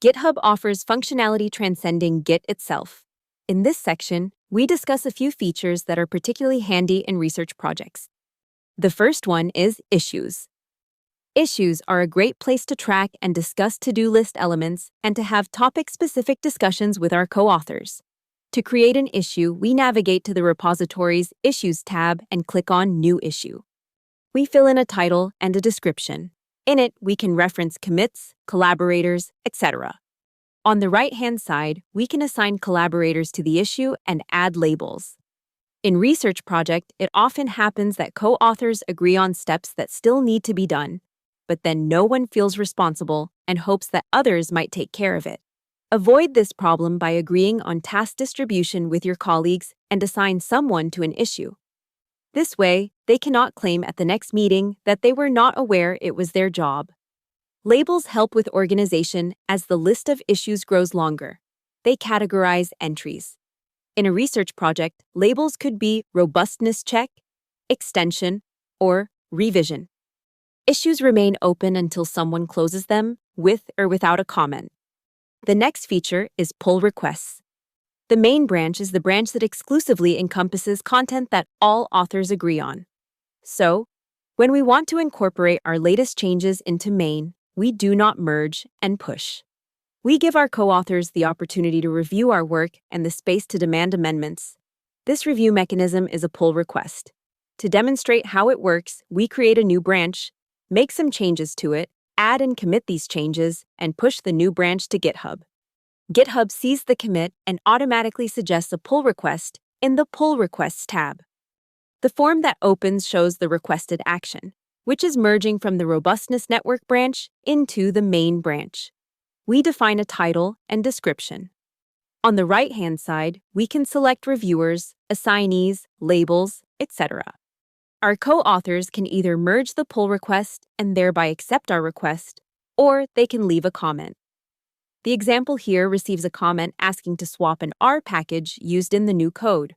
GitHub offers functionality transcending Git itself. In this section, we discuss a few features that are particularly handy in research projects. The first one is issues. Issues are a great place to track and discuss to-do list elements and to have topic-specific discussions with our co-authors. To create an issue, we navigate to the repository's Issues tab and click on New Issue. We fill in a title and a description. In it, we can reference commits, collaborators, etc. On the right-hand side, we can assign collaborators to the issue and add labels. In research project, it often happens that co-authors agree on steps that still need to be done, but then no one feels responsible and hopes that others might take care of it. Avoid this problem by agreeing on task distribution with your colleagues and assign someone to an issue. This way, they cannot claim at the next meeting that they were not aware it was their job. Labels help with organization as the list of issues grows longer. They categorize entries. In a research project, labels could be robustness check, extension, or revision. Issues remain open until someone closes them, with or without a comment. The next feature is pull requests. The main branch is the branch that exclusively encompasses content that all authors agree on. So, when we want to incorporate our latest changes into main, we do not merge and push. We give our co-authors the opportunity to review our work and the space to demand amendments. This review mechanism is a pull request. To demonstrate how it works, we create a new branch, make some changes to it, add and commit these changes, and push the new branch to GitHub. GitHub sees the commit and automatically suggests a pull request in the Pull Requests tab. The form that opens shows the requested action, which is merging from the Robustness Network branch into the main branch. We define a title and description. On the right-hand side, we can select reviewers, assignees, labels, etc. Our co-authors can either merge the pull request and thereby accept our request, or they can leave a comment. The example here receives a comment asking to swap an R package used in the new code.